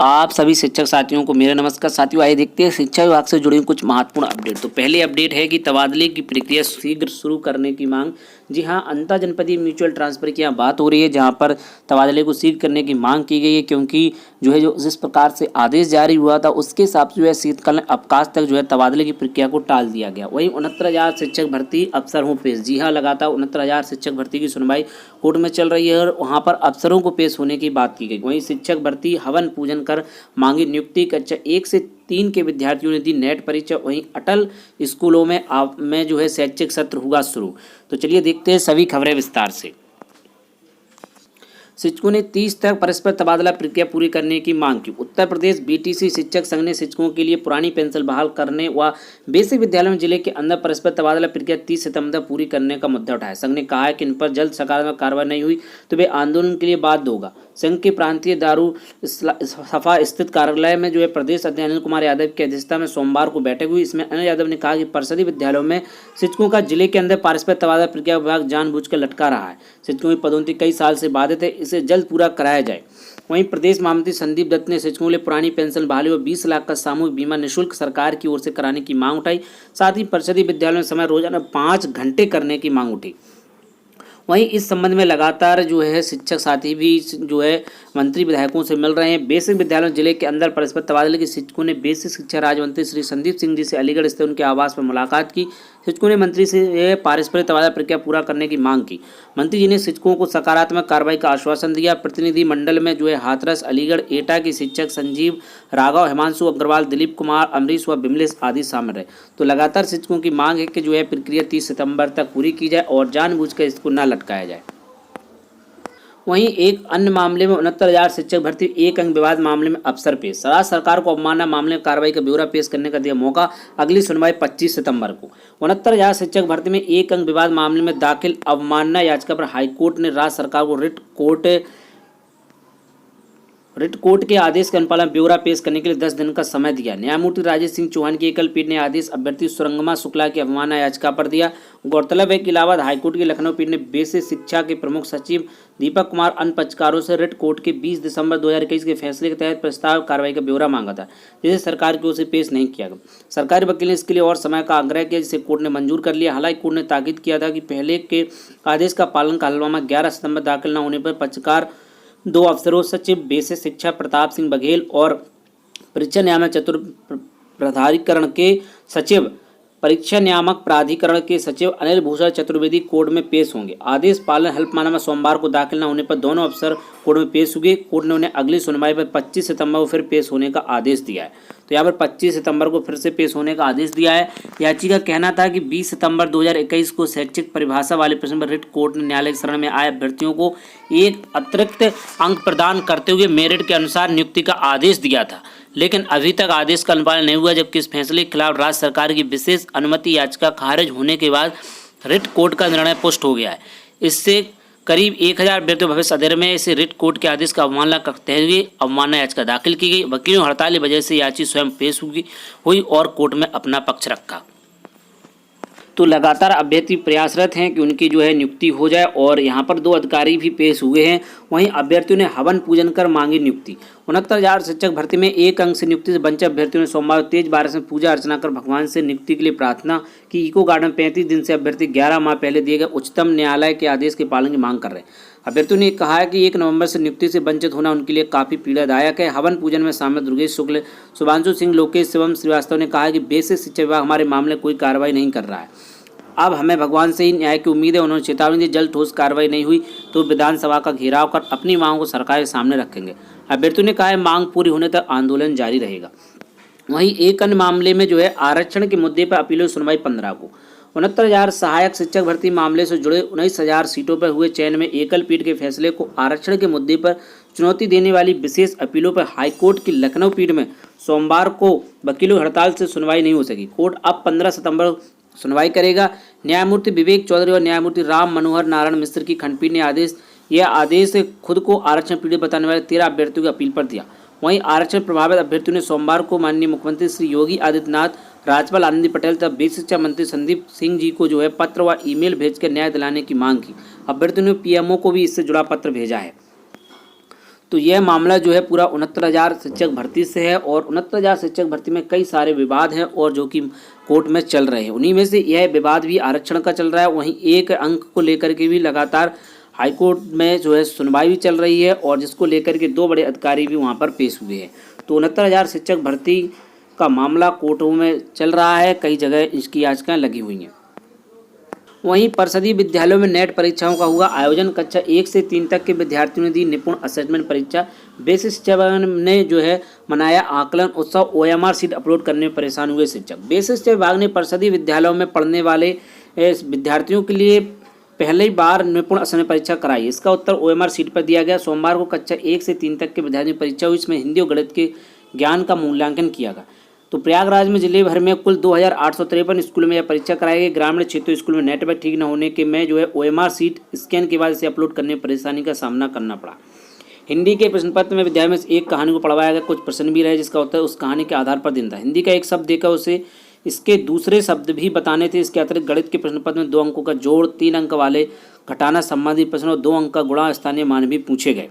आप सभी शिक्षक साथियों को मेरा नमस्कार। साथियों, आइए देखते हैं शिक्षा विभाग से जुड़ी कुछ महत्वपूर्ण अपडेट। तो पहले अपडेट है कि तबादले की प्रक्रिया शीघ्र शुरू करने की मांग। जी हां, अंतर जनपदीय म्यूचुअल ट्रांसफर की यहाँ बात हो रही है, जहां पर तबादले को शीघ्र करने की मांग की गई है, क्योंकि जो जिस प्रकार से आदेश जारी हुआ था उसके हिसाब से जो है शीतकालीन अवकाश तक जो है तबादले की प्रक्रिया को टाल दिया गया। वहीं 69,000 शिक्षक भर्ती अफसर हों पेश। जी हाँ, लगातार 69,000 शिक्षक भर्ती की सुनवाई कोर्ट में चल रही है और वहाँ पर अफसरों को पेश होने की बात की गई। वहीं शिक्षक भर्ती हवन पूजन कर मांगी नियुक्ति। कक्षा 1 से 3 के विद्यार्थियों ने दी नेट परीक्षा। वहीं अटल स्कूलों में जो है शैक्षिक सत्र हुआ शुरू। तो चलिए देखते हैं सभी खबरें विस्तार से। शिक्षकों ने 30 तक परस्पर तबादला प्रक्रिया पूरी करने की मांग की। उत्तर प्रदेश बीटीसी शिक्षक संघ ने शिक्षकों के लिए पुरानी पेंशन बहाल करने व बेसिक विद्यालयों जिले के अंदर परस्पर तबादला प्रक्रिया 30 सितंबर तक पूरी करने का मुद्दा उठाया। संघ ने कहा है कि इन पर जल्द सकारात्मक कार्रवाई नहीं हुई तो वे आंदोलन के लिए बाध्य होगा। संघ के प्रांतीय सफा स्थित कार्यालय में जो है प्रदेश अध्यक्ष अनिल कुमार यादव की अध्यक्षता में सोमवार को बैठक हुई। इसमें अनिल यादव ने कहा कि परिषदीय विद्यालयों में शिक्षकों का जिले के अंदर परस्पर तबादला प्रक्रिया विभाग जानबूझकर लटका रहा है। शिक्षकों की पदोन्नति कई साल से बाधित है, इसे जल्द पूरा कराया जाए। वहीं प्रदेश महामंत्री संदीप दत्त ने शिक्षकों के लिए पुरानी पेंशन बहाली और 20 लाख का सामूहिक बीमा निःशुल्क सरकार की ओर से कराने की मांग उठाई। साथ ही परिषदीय विद्यालयों में समय रोजाना 5 घंटे करने की मांग उठी। वहीं इस संबंध में लगातार जो है शिक्षक साथी भी जो है मंत्री विधायकों से मिल रहे हैं। बेसिक विद्यालय जिले के अंदर परस्पर तबादले के शिक्षकों ने बेसिक शिक्षा राज्य मंत्री श्री संदीप सिंह जी से अलीगढ़ स्थित उनके आवास पर मुलाकात की। शिक्षकों ने मंत्री से पारस्परिक तबादला प्रक्रिया पूरा करने की मांग की। मंत्री जी ने शिक्षकों को सकारात्मक कार्रवाई का आश्वासन दिया। प्रतिनिधि मंडल में जो है हाथरस, अलीगढ़, एटा के शिक्षक संजीव, राघव, हिमांशु अग्रवाल, दिलीप कुमार, अमरीश व बिमलेश आदि शामिल रहे। तो लगातार शिक्षकों की मांग है कि जो है प्रक्रिया 30 सितंबर तक पूरी की जाए और जानबूझकर इसको न लटकाया जाए। वहीं एक अन्य मामले में 69,000 शिक्षक भर्ती एक अंक विवाद मामले में अफसर पेश। राज्य सरकार को अवमानना मामले में कार्रवाई का ब्यौरा पेश करने का दिया मौका। अगली सुनवाई 25 सितंबर को। 69,000 शिक्षक भर्ती में एक अंक विवाद मामले में दाखिल अवमानना याचिका पर हाईकोर्ट ने राज्य सरकार को रिट कोर्ट के आदेश के अनुपालन ब्यौरा पेश करने के लिए 10 दिन का समय दिया। न्यायमूर्ति राजेश सिंह चौहान की एकल पीठ ने आदेश अभ्यर्थी सुरंगमा शुक्ला की अवमानना याचिका पर दिया। गौरतलब है कि इलाहाबाद हाईकोर्ट की लखनऊ पीठ ने बेसिक शिक्षा के प्रमुख सचिव दीपक कुमार अन्य पक्षकारों से रिट कोर्ट के 20 दिसंबर 2021 के फैसले के तहत प्रस्ताव कार्रवाई का ब्यौरा मांगा था, जिसे सरकार की ओर से पेश नहीं किया गया। सरकारी वकील ने इसके लिए और समय का आग्रह किया, जिसे कोर्ट ने मंजूर कर लिया। हालांकि कोर्ट ने ताकीद किया था कि पहले के आदेश का पालन का हलफनामा 11 सितंबर दाखिल न होने पर पक्षकार 2 अफसरों सचिव बेसिक शिक्षा प्रताप सिंह बघेल और परीक्षा नियामक प्राधिकरण के सचिव अनिल भूषण चतुर्वेदी कोर्ट में पेश होंगे। आदेश पालन हल्फनामा सोमवार को दाखिल न होने पर दोनों अफसर कोर्ट में पेश हुए। कोर्ट ने उन्हें अगली सुनवाई पर 25 सितंबर को फिर पेश होने का आदेश दिया है। तो यहाँ पर 25 सितंबर को फिर से पेश होने का आदेश दिया है। याचिका का कहना था कि 20 सितंबर 2021 को शैक्षिक परिभाषा वाले प्रश्न पर रिट कोर्ट ने न्यायालय की शरण में आए अभ्यर्थियों को एक अतिरिक्त अंक प्रदान करते हुए मेरिट के अनुसार नियुक्ति का आदेश दिया था, लेकिन अभी तक आदेश का अनुपालन नहीं हुआ। जबकि इस फैसले के खिलाफ राज्य सरकार की विशेष अनुमति याचिका खारिज होने के बाद रिट कोर्ट का निर्णय पुष्ट हो गया है। इससे करीब 1000 अभ्यर्थियों भविष्य अधेर में इसे रिट कोर्ट के आदेश का अवमानना करते हुए अवमानना याचिका दाखिल की गई। वकीलों हड़ताल की वजह से याचिका स्वयं पेश हुई और कोर्ट में अपना पक्ष रखा। तो लगातार अभ्यर्थी प्रयासरत हैं कि उनकी जो है नियुक्ति हो जाए और यहाँ पर 2 अधिकारी भी पेश हुए हैं। वहीं अभ्यर्थियों ने हवन पूजन कर मांगी नियुक्ति। 69,000 शिक्षक भर्ती में एक अंक से नियुक्ति से वंचित अभ्यर्थियों ने सोमवार तेज बारिश में पूजा अर्चना कर भगवान से नियुक्ति के लिए प्रार्थना की। इको गार्डन 35 दिन से अभ्यर्थी 11 माह पहले दिए गए उच्चतम न्यायालय के आदेश के पालन की मांग कर रहे हैं। अभ्यर्थियों ने कहा है कि 1 नवंबर से नियुक्ति से वंचित होना उनके लिए काफ़ी पीड़ादायक है। हवन पूजन में शामिल दुर्गेश शुक्ल, शुभांशु सिंह, लोकेश शिवम श्रीवास्तव ने कहा है कि बेसिक शिक्षा विभाग हमारे मामले कोई कार्रवाई नहीं कर रहा है। अब हमें भगवान से ही न्याय की उम्मीद है। उन्होंने चेतावनी दी, जल्द ठोस कार्रवाई नहीं हुई तो विधानसभा का घेराव कर अपनी मांगों को सरकार के सामने रखेंगे। अभ्यर्थियों ने कहा है मांग पूरी होने तक आंदोलन जारी रहेगा। वहीं एक अन्य मामले में जो है आरक्षण के मुद्दे पर अपीलों की सुनवाई 15 को। 69,000 सहायक शिक्षक भर्ती मामले से जुड़े 19,000 सीटों पर हुए चयन में एकल पीठ के फैसले को आरक्षण के मुद्दे पर चुनौती देने वाली विशेष अपीलों पर हाईकोर्ट की लखनऊ पीठ में सोमवार को वकीलों हड़ताल से सुनवाई नहीं हो सकी। कोर्ट अब 15 सितंबर सुनवाई करेगा। न्यायमूर्ति विवेक चौधरी और न्यायमूर्ति राम मनोहर नारायण मिश्र की खंडपीठ ने यह आदेश खुद को आरक्षण पीड़ित बताने वाले 13 अभ्यर्थियों की अपील पर दिया। वहीं आरक्षण प्रभावित अभ्यर्थियों ने सोमवार को माननीय मुख्यमंत्री श्री योगी आदित्यनाथ, राज्यपाल आनंदी पटेल तथा बेसिक शिक्षा मंत्री संदीप सिंह जी को जो है पत्र व ईमेल भेजकर न्याय दिलाने की मांग की। अभ्यर्थियों ने पीएमओ को भी इससे जुड़ा पत्र भेजा है। तो यह मामला जो है पूरा 69,000 शिक्षक भर्ती से है और 69,000 शिक्षक भर्ती में कई सारे विवाद हैं और जो कि कोर्ट में चल रहे हैं। उन्हीं में से यह विवाद भी आरक्षण का चल रहा है। वहीं एक अंक को लेकर के भी लगातार हाईकोर्ट में जो है सुनवाई भी चल रही है और जिसको लेकर के 2 बड़े अधिकारी भी वहाँ पर पेश हुए हैं। तो 69,000 शिक्षक भर्ती का मामला कोर्टों में चल रहा है, कई जगह इसकी याचिकाएं लगी हुई हैं। वहीं परिषदीय विद्यालयों में नेट परीक्षाओं का हुआ आयोजन। कक्षा 1 से 3 तक के विद्यार्थियों ने दी निपुण असेसमेंट परीक्षा। बेसिक शिक्षा विभाग ने जो है मनाया आकलन उत्सव। OMR सीट अपलोड करने में परेशान हुए शिक्षक। बेसिक शिक्षा विभाग ने परिषदीय विद्यालयों में पढ़ने वाले विद्यार्थियों के लिए पहली बार निपुण असेसमेंट परीक्षा कराई। इसका उत्तर OMR सीट पर दिया गया। सोमवार को कक्षा 1 से 3 तक के विद्यार्थियों की परीक्षा हुई। इसमें हिंदी और गणित के ज्ञान का मूल्यांकन किया गया। तो प्रयागराज में जिले भर में कुल 2,853 स्कूलों में यह परीक्षा कराई गई। ग्रामीण क्षेत्रों स्कूल में नेटवर्क ठीक न होने के में जो है OMR सीट स्कैन के बाद इसे अपलोड करने में परेशानी का सामना करना पड़ा। हिंदी के प्रश्न पत्र में विद्यालय में एक कहानी को पढ़वाया गया। कुछ प्रश्न भी रहे जिसका उत्तर उस कहानी के आधार पर देना था। हिंदी का एक शब्द देकर उसे इसके दूसरे शब्द भी बताने थे। इसके अतिरिक्त गणित के प्रश्न पत्र में 2 अंकों का जोड़, 3 अंक वाले घटाना संबंधी प्रश्न और 2 अंक का गुणा स्थानीय मान भी पूछे गए।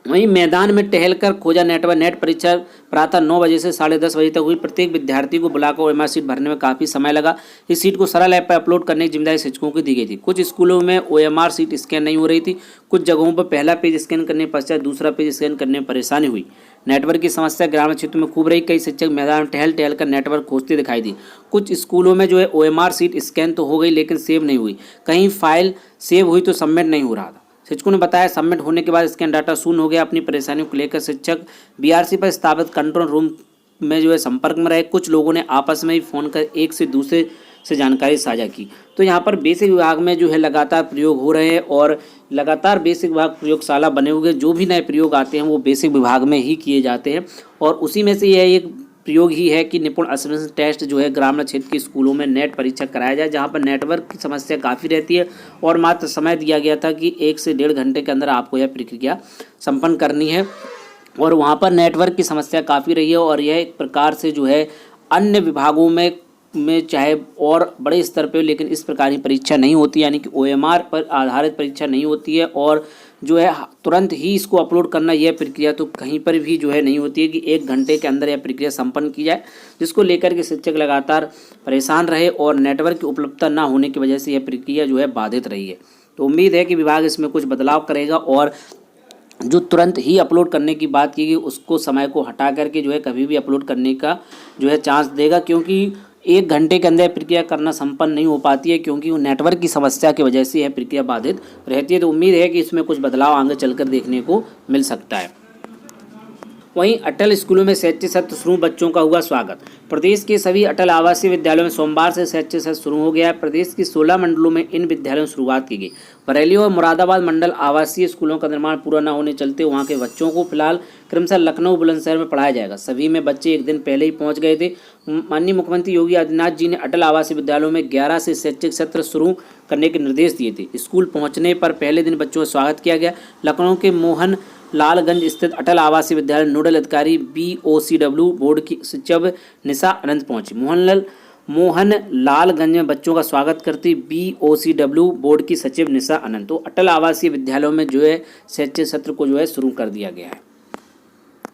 वहीं मैदान में टहलकर खोजा नेटवर्क। नेट परीक्षा प्रातः 9 बजे से 10:30 बजे तक हुई। प्रत्येक विद्यार्थी को बुलाकर OMR सीट भरने में काफ़ी समय लगा। इस सीट को सरल ऐप पर अपलोड करने की जिम्मेदारी शिक्षकों की दी गई थी। कुछ स्कूलों में OMR सीट स्कैन नहीं हो रही थी। कुछ जगहों पर पहला पेज स्कैन करने के पश्चात दूसरा पेज स्कैन करने में परेशानी हुई। नेटवर्क की समस्या ग्रामीण क्षेत्रों में खूब रही। कई शिक्षक मैदान में टहल कर नेटवर्क खोजते दिखाई दी। कुछ स्कूलों में जो है OMR सीट स्कैन तो हो गई लेकिन सेव नहीं हुई। कहीं फाइल सेव हुई तो सबमिट नहीं हो रहा था। शिक्षकों ने बताया सबमिट होने के बाद स्कैन डाटा शून्य हो गया। अपनी परेशानियों को लेकर शिक्षक BRC पर स्थापित कंट्रोल रूम में जो है संपर्क में रहे। कुछ लोगों ने आपस में ही फ़ोन कर एक से दूसरे से जानकारी साझा की। तो यहाँ पर बेसिक विभाग में जो है लगातार प्रयोग हो रहे हैं और लगातार बेसिक विभाग प्रयोगशाला बने हुए। जो भी नए प्रयोग आते हैं वो बेसिक विभाग में ही किए जाते हैं और उसी में से यह एक प्रयोग ही है कि निपुण असेसमेंट टेस्ट जो है ग्रामीण क्षेत्र के स्कूलों में नेट परीक्षा कराया जाए, जहां पर नेटवर्क की समस्या काफ़ी रहती है और मात्र समय दिया गया था कि 1 से 1.5 घंटे के अंदर आपको यह प्रक्रिया संपन्न करनी है और वहां पर नेटवर्क की समस्या काफ़ी रही है। और यह एक प्रकार से जो है अन्य विभागों में चाहे और बड़े स्तर पर, लेकिन इस प्रकार की परीक्षा नहीं होती, यानी कि OMR पर आधारित परीक्षा नहीं होती है और जो है तुरंत ही इसको अपलोड करना, यह प्रक्रिया तो कहीं पर भी जो है नहीं होती है कि 1 घंटे के अंदर यह प्रक्रिया संपन्न की जाए, जिसको लेकर के शिक्षक लगातार परेशान रहे और नेटवर्क की उपलब्धता ना होने की वजह से यह प्रक्रिया जो है बाधित रही है। तो उम्मीद है कि विभाग इसमें कुछ बदलाव करेगा और जो तुरंत ही अपलोड करने की बात की गई उसको समय को हटा करके जो है कभी भी अपलोड करने का जो है चांस देगा, क्योंकि 1 घंटे के अंदर प्रक्रिया करना संपन्न नहीं हो पाती है क्योंकि वो नेटवर्क की समस्या की वजह से यह प्रक्रिया बाधित रहती है। तो उम्मीद है कि इसमें कुछ बदलाव आगे चलकर देखने को मिल सकता है। वहीं अटल स्कूलों में शैक्षिक सत्र शुरू, बच्चों का हुआ स्वागत। प्रदेश के सभी अटल आवासीय विद्यालयों में सोमवार से शैक्षिक सत्र शुरू हो गया है। प्रदेश की 16 मंडलों में इन विद्यालयों में शुरुआत की गई। बरेली और मुरादाबाद मंडल आवासीय स्कूलों का निर्माण पूरा न होने चलते वहां के बच्चों को फिलहाल क्रमशः लखनऊ, बुलंदशहर में पढ़ाया जाएगा। सभी में बच्चे एक दिन पहले ही पहुंच गए थे। माननीय मुख्यमंत्री योगी आदित्यनाथ जी ने अटल आवासीय विद्यालयों में 11 से शैक्षिक सत्र शुरू करने के निर्देश दिए थे। स्कूल पहुंचने पर पहले दिन बच्चों का स्वागत किया गया। लखनऊ के मोहन लालगंज स्थित अटल आवासीय विद्यालय नोडल अधिकारी BOCW बोर्ड की सचिव निशा अनंत पहुंची। मोहन लालगंज में बच्चों का स्वागत करती BOCW बोर्ड की सचिव निशा अनंत। तो अटल आवासीय विद्यालयों में जो है शैक्षिक सत्र को जो है शुरू कर दिया गया है।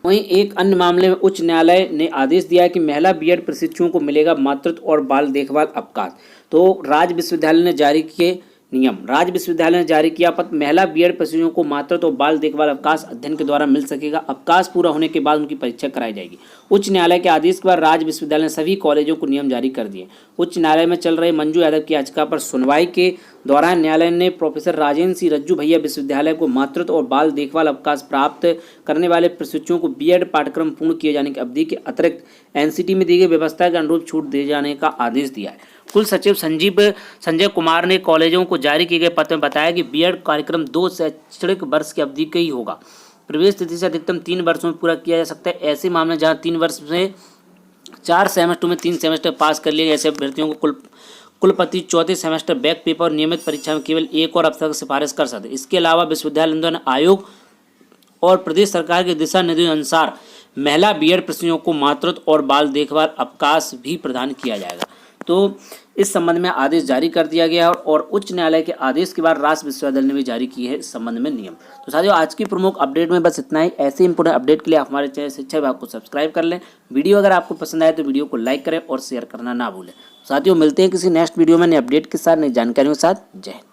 वहीं एक अन्य मामले में उच्च न्यायालय ने आदेश दिया है कि महिला BEd प्रशिक्षुओं को मिलेगा मातृत्व और बाल देखभाल अवकाश। तो राज्य विश्वविद्यालय ने जारी किए नियम। राज्य विश्वविद्यालय ने जारी किया पत्र। महिला BEd प्रशिक्षुओं को मातृत्व और बाल देखभाल अवकाश अध्ययन के द्वारा मिल सकेगा। अवकाश पूरा होने के बाद उनकी परीक्षा कराई जाएगी। उच्च न्यायालय के आदेश के बाद राज्य विश्वविद्यालय ने सभी कॉलेजों को नियम जारी कर दिए। उच्च न्यायालय में चल रहे मंजू यादव की याचिका पर सुनवाई के दौरान न्यायालय ने प्रोफेसर राजेंद्र सिंह रज्जू भैया विश्वविद्यालय को मातृत्व और बाल देखभाल अवकाश प्राप्त करने वाले प्रशिक्षुओं को BEd पाठ्यक्रम पूर्ण किए जाने की अवधि के अतिरिक्त NCT में दी गई व्यवस्था के अनुरूप छूट दिए जाने का आदेश दिया है। कुल सचिव संजय कुमार ने कॉलेजों को जारी किए गए पत्र में बताया कि BEd कार्यक्रम 2 शैक्षणिक वर्ष की अवधि का ही होगा। प्रवेश तिथि से अधिकतम 3 वर्षों में पूरा किया जा सकता है। ऐसे मामले जहां 3 वर्ष में 4 सेमेस्टर में 3 सेमेस्टर पास कर लिए, ऐसे अभ्यर्थियों को कुलपति चौथे सेमेस्टर बैक पेपर और नियमित परीक्षा में केवल एक और अवसर की सिफारिश कर सकते। इसके अलावा विश्वविद्यालय अनुदान आयोग और प्रदेश सरकार के दिशा निर्देश अनुसार महिला BEd प्रशिक्षुओं को मातृत्व और बाल देखभाल अवकाश भी प्रदान किया जाएगा। तो इस संबंध में आदेश जारी कर दिया गया है और उच्च न्यायालय के आदेश के बाद राजस्थान विश्वविद्यालय ने भी जारी की है इस संबंध में नियम। तो साथियों आज की प्रमुख अपडेट में बस इतना ही। ऐसे इंपोर्टेंट अपडेट के लिए आप हमारे चैनल शिक्षा विभाग को सब्सक्राइब कर लें। वीडियो अगर आपको पसंद आए तो वीडियो को लाइक करें और शेयर करना ना भूलें। साथियों मिलते हैं किसी नेक्स्ट वीडियो में नए अपडेट के साथ, नई जानकारियों के साथ। जय हिंद।